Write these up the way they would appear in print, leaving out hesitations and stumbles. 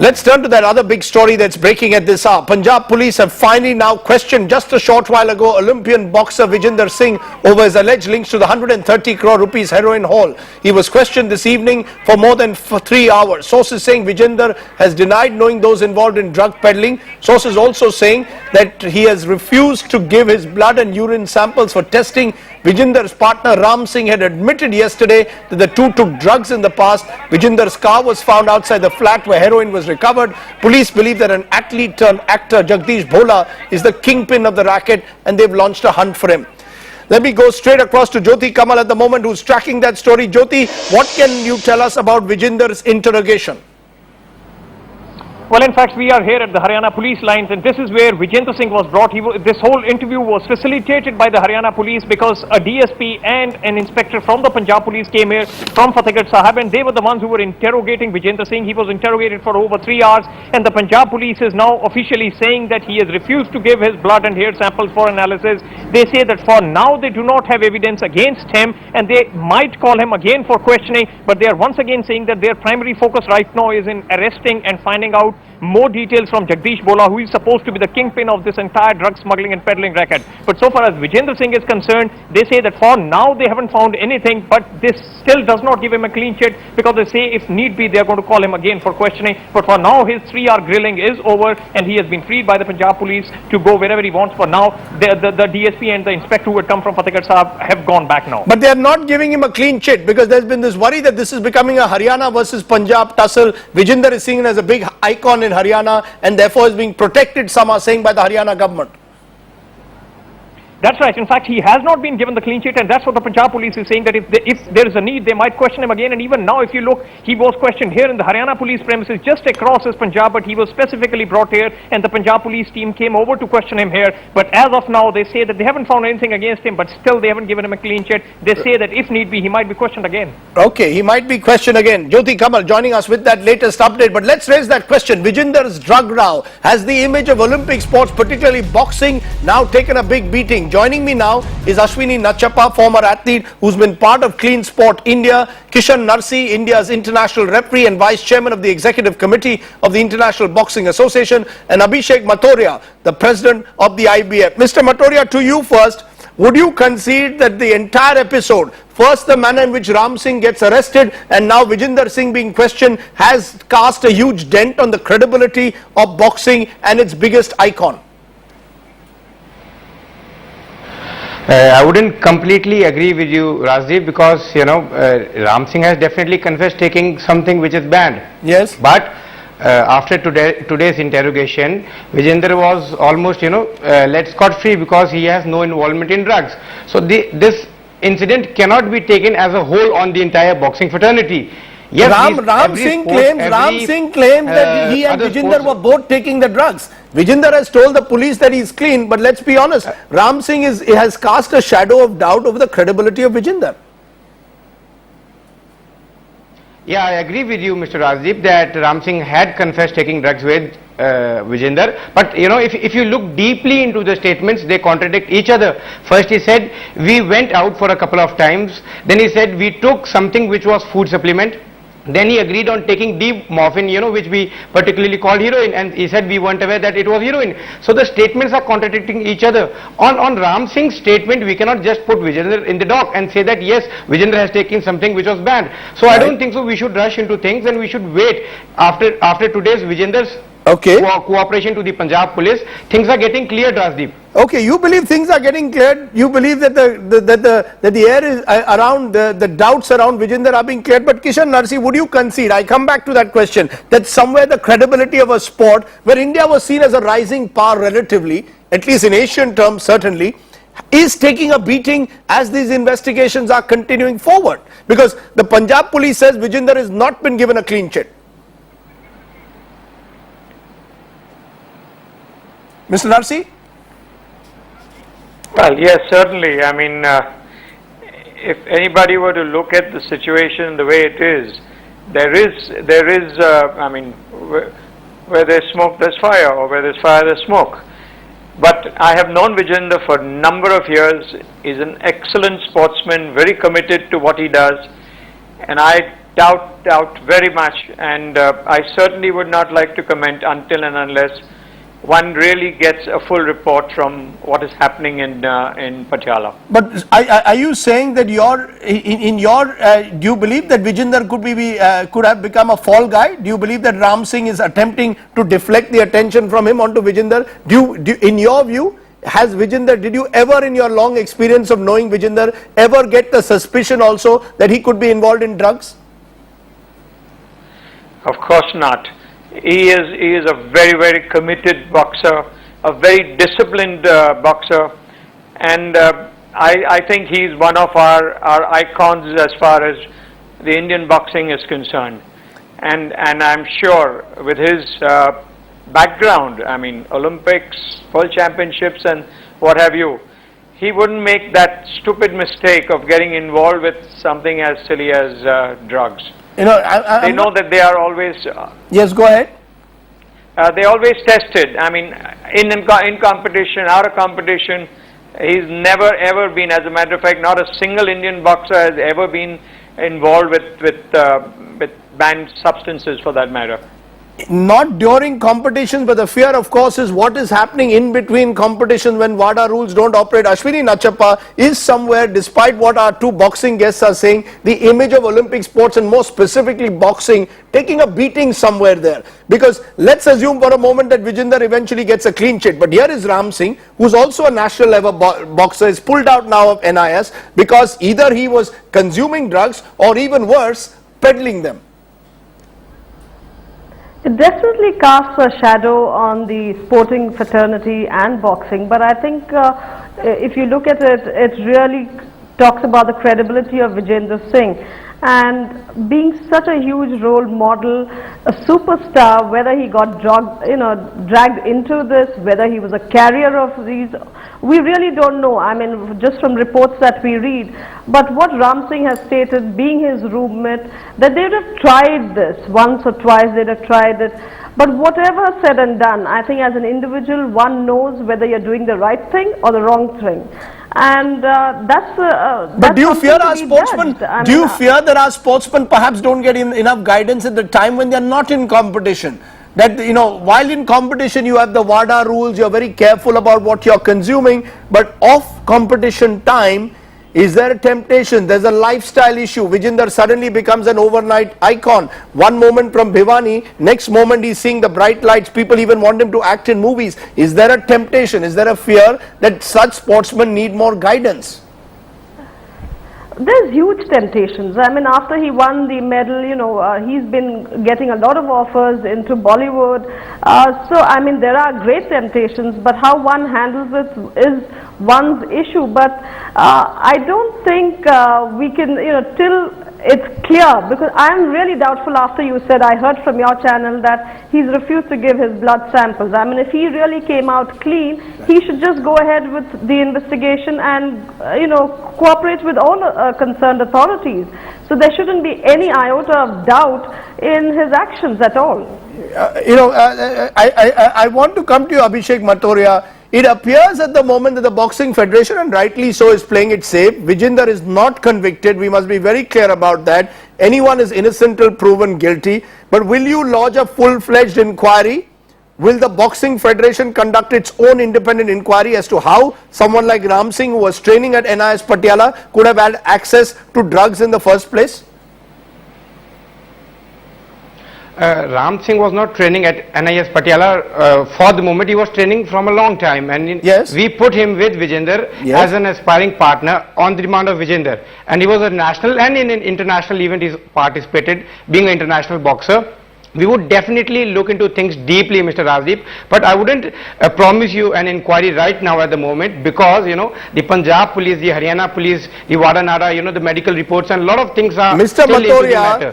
Let's turn to that other big story that's breaking at this hour. Punjab police have finally now questioned just a short while ago Olympian boxer Vijendhar Singh over his alleged links to the 130 crore rupees heroin haul. He was questioned this evening for more than 3 hours. Sources saying Vijendhar has denied knowing those involved in drug peddling. Sources also saying that he has refused to give his blood and urine samples for testing. Vijendhar's partner Ram Singh had admitted yesterday that the two took drugs in the past. Vijendhar's car was found outside the flat where heroin was recovered. Police believe that an athlete turned actor, Jagdish Bhola, is the kingpin of the racket and they've launched a hunt for him. Let me go straight across to Jyoti Kamal at the moment, who's tracking that story. Jyoti, what can you tell us about Vijendhar's interrogation? Well, in fact, we are here at the Haryana police lines, and this is where Vijendhar Singh was brought. This whole interview was facilitated by the Haryana police because a DSP and an inspector from the Punjab police came here from Fatehgarh Sahib, and they were the ones who were interrogating Vijendhar Singh. He was interrogated for over 3 hours, and the Punjab police is now officially saying that he has refused to give his blood and hair samples for analysis. They say that for now they do not have evidence against him, and they might call him again for questioning, but they are once again saying that their primary focus right now is in arresting and finding out more details from Jagdish Bhola, who is supposed to be the kingpin of this entire drug smuggling and peddling racket. But so far as Vijendhar Singh is concerned, they say that for now they haven't found anything, but this still does not give him a clean sheet, because they say if need be they are going to call him again for questioning. But for now his 3-hour grilling is over and he has been freed by the Punjab police to go wherever he wants. For now the DSP and the inspector who had come from Fatehgarh Sahib have gone back now. But they are not giving him a clean sheet because there's been this worry that this is becoming a Haryana versus Punjab tussle. Vijendhar is seen as a big icon in Haryana and therefore is being protected, some are saying, by the Haryana government. That's right. In fact, he has not been given the clean sheet, and that's what the Punjab police is saying, that if there is a need, they might question him again. And even now, if you look, he was questioned here in the Haryana police premises just across his Punjab, but he was specifically brought here, and the Punjab police team came over to question him here. But as of now, they say that they haven't found anything against him, but still they haven't given him a clean sheet. They say that if need be, he might be questioned again. Okay, he might be questioned again. Jyoti Kamal joining us with that latest update. But let's raise that question. Vijendhar's drug row, has the image of Olympic sports, particularly boxing, now taken a big beating? Joining me now is Ashwini Nachappa, former athlete who's been part of Clean Sport India, Kishan Narsi, India's international referee and vice chairman of the executive committee of the International Boxing Association, and Abhishek Matoria, the president of the IBF. Mr. Matoria, to you first. Would you concede that the entire episode, first the manner in which Ram Singh gets arrested and now Vijendhar Singh being questioned, has cast a huge dent on the credibility of boxing and its biggest icon? I wouldn't completely agree with you, Rajdeep, because Ram Singh has definitely confessed taking something which is banned. Yes. But after today's interrogation, Vijendhar was almost let scot-free because he has no involvement in drugs. So this incident cannot be taken as a whole on the entire boxing fraternity. Yes, Ram Singh claims that he and Vijendhar were both taking the drugs. Vijendhar has told the police that he's clean, but let's be honest, Ram Singh has cast a shadow of doubt over the credibility of Vijendhar. Yeah, I agree with you, Mr. Rajdeep, that Ram Singh had confessed taking drugs with Vijendhar. But if you look deeply into the statements, they contradict each other. First he said, we went out for a couple of times. Then he said, we took something which was food supplement. Then he agreed on taking deep morphine, which we particularly called heroin, and he said we weren't aware that it was heroin. So the statements are contradicting each other. On Ram Singh's statement, we cannot just put Vijendhar in the dock and say that yes, Vijendhar has taken something which was banned. So I don't think so. We should rush into things, and we should wait after today's Vijendhar's cooperation to the Punjab police. Things are getting cleared, Rajdeep. Okay, you believe things are getting cleared. You believe that the air is around, the doubts around Vijendhar are being cleared. But Kishan Narsi, would you concede, I come back to that question, that somewhere the credibility of a sport where India was seen as a rising power relatively, at least in Asian terms certainly, is taking a beating as these investigations are continuing forward? Because the Punjab police says Vijendhar has not been given a clean sheet. Mr. Narsi? Well, yes, certainly. I mean, if anybody were to look at the situation the way it is, there is I mean, where there's smoke, there's fire, or where there's fire, there's smoke. But I have known Vijendhar for a number of years. He's an excellent sportsman, very committed to what he does, and I doubt very much, and I certainly would not like to comment until and unless one really gets a full report from what is happening in Patiala. But are you saying that do you believe that Vijendhar could have become a fall guy? Do you believe that Ram Singh is attempting to deflect the attention from him onto Vijendhar? In your view, has Vijendhar, did you ever in your long experience of knowing Vijendhar ever get the suspicion also that he could be involved in drugs? Of course not. He is a very committed boxer, a very disciplined boxer, and I think he's one of our icons as far as the Indian boxing is concerned. And I'm sure with his background, I mean Olympics, World Championships and what have you, he wouldn't make that stupid mistake of getting involved with something as silly as drugs. You know, they know that they are always... yes, go ahead. They always tested. I mean, in competition, out of competition, he's never ever been, as a matter of fact, not a single Indian boxer has ever been involved with banned substances for that matter. Not during competitions, but the fear, of course, is what is happening in between competitions when WADA rules don't operate. Ashwini Nachappa is somewhere, despite what our two boxing guests are saying, the image of Olympic sports and more specifically boxing taking a beating somewhere there. Because let's assume for a moment that Vijendhar eventually gets a clean chit. But here is Ram Singh, who's also a national level boxer, is pulled out now of NIS because either he was consuming drugs or even worse, peddling them. It definitely casts a shadow on the sporting fraternity and boxing, but I think if you look at it, it really talks about the credibility of Vijendhar Singh. And being such a huge role model, a superstar, whether he got dragged into this, whether he was a carrier of these, we really don't know. I mean, just from reports that we read. But what Ram Singh has stated, being his roommate, that they would have tried this once or twice, they'd have tried it. But whatever said and done, I think as an individual, one knows whether you're doing the right thing or the wrong thing. And but do you fear our sportsmen? Do you fear that our sportsmen perhaps don't get enough guidance at the time when they are not in competition? That, you know, while in competition you have the WADA rules, you're very careful about what you're consuming, but off competition time, is there a temptation? There's a lifestyle issue. Vijendhar suddenly becomes an overnight icon. One moment from Bhiwani, next moment he's seeing the bright lights. People even want him to act in movies. Is there a temptation? Is there a fear that such sportsmen need more guidance? There's huge temptations. I mean, after he won the medal, he's been getting a lot of offers into Bollywood. So, I mean, there are great temptations, but how one handles it is one's issue. But I don't think we can, till it's clear, because I'm really doubtful after you said, I heard from your channel that he's refused to give his blood samples. I mean, if he really came out clean, he should just go ahead with the investigation and, cooperate with all concerned authorities. So there shouldn't be any iota of doubt in his actions at all. I want to come to you, Abhishek Matoria. It appears at the moment that the Boxing Federation, and rightly so, is playing it safe. Vijendhar is not convicted. We must be very clear about that. Anyone is innocent till proven guilty. But will you lodge a full-fledged inquiry? Will the Boxing Federation conduct its own independent inquiry as to how someone like Ram Singh, who was training at NIS Patiala, could have had access to drugs in the first place? Ram Singh was not training at NIS Patiala for the moment. He was training from a long time, and yes, we put him with Vijendhar as an aspiring partner on the demand of Vijendhar. And he was a national and in an international event he participated, being an international boxer. We would definitely look into things deeply, Mr. Rajdeep, but I wouldn't promise you an inquiry right now at the moment, because the Punjab police, the Haryana police, the WADA NADA, the medical reports and a lot of things are Mr. Matoria,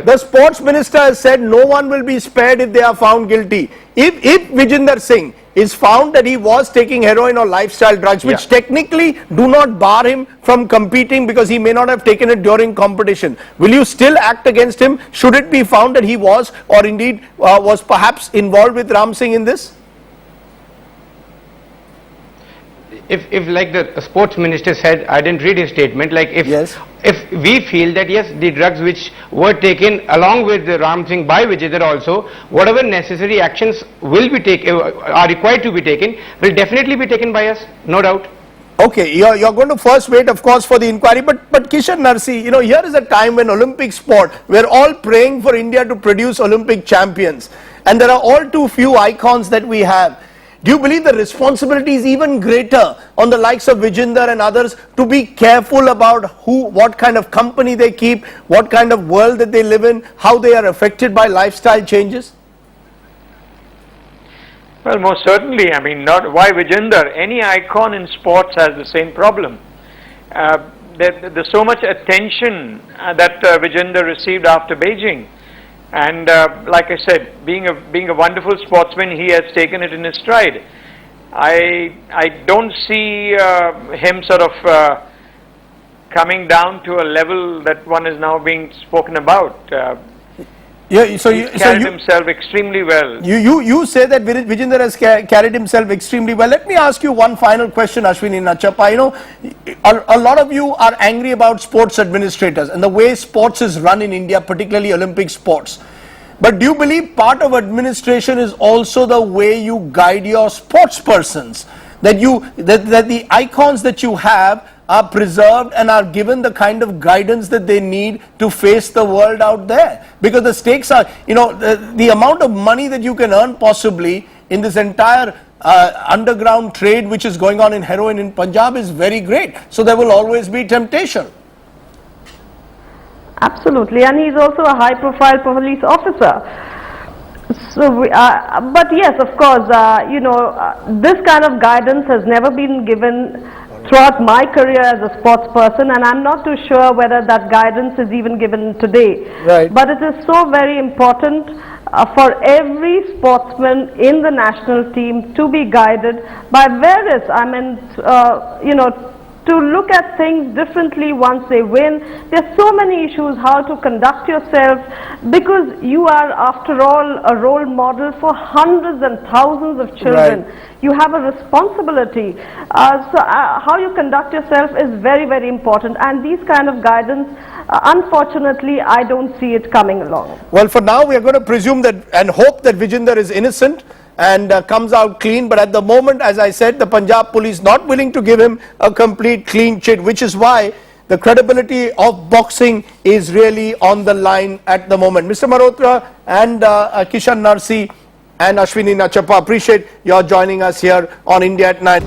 the sports minister has said no one will be spared if they are found guilty. If Vijendhar Singh is found that he was taking heroin or lifestyle drugs, which technically do not bar him from competing because he may not have taken it during competition, will you still act against him should it be found that he was or indeed was perhaps involved with Ram Singh in this? If like the sports minister said, I didn't read his statement, like if if we feel that yes, the drugs which were taken along with the Ram Singh by Vijendhar also, whatever necessary actions will be taken, are required to be taken, will definitely be taken by us, no doubt. Okay, you're going to first wait, of course, for the inquiry, but Kishan Narsi, you know, here is a time when Olympic sport, we're all praying for India to produce Olympic champions, and there are all too few icons that we have. Do you believe the responsibility is even greater on the likes of Vijendhar and others to be careful about what kind of company they keep, what kind of world that they live in, how they are affected by lifestyle changes? Well, most certainly. I mean, not why Vijendhar. Any icon in sports has the same problem. There's so much attention that Vijendhar received after Beijing. And like I said, being a wonderful sportsman, he has taken it in his stride. I don't see him sort of coming down to a level that one is now being spoken about. Yeah, so he carried himself extremely well. You say that Vijendhar has carried himself extremely well. Let me ask you one final question, Ashwini Nachappa. You know, a lot of you are angry about sports administrators and the way sports is run in India, particularly Olympic sports. But do you believe part of administration is also the way you guide your sports persons? That the icons that you have are preserved and are given the kind of guidance that they need to face the world out there, because the stakes are, you know, the amount of money that you can earn possibly in this entire underground trade which is going on in heroin in Punjab is very great, so there will always be temptation. Absolutely, and he's also a high profile police officer. So, but yes, of course, you know, this kind of guidance has never been given throughout my career as a sports person, and I'm not too sure whether that guidance is even given today. Right. But it is so very important for every sportsman in the national team to be guided by various, I mean, you know, to look at things differently once they win. There's so many issues, how to conduct yourself, because you are, after all, a role model for hundreds and thousands of children. Right. You have a responsibility. So how you conduct yourself is very, very important. And these kind of guidance, unfortunately, I don't see it coming along. Well, for now, we are going to presume that and hope that Vijendhar is innocent and comes out clean, but at the moment, as I said, the Punjab police not willing to give him a complete clean chit, which is why the credibility of boxing is really on the line at the moment. Mr. Malhotra and Kishan Narsi and Ashwini Nachappa, appreciate your joining us here on India at Night.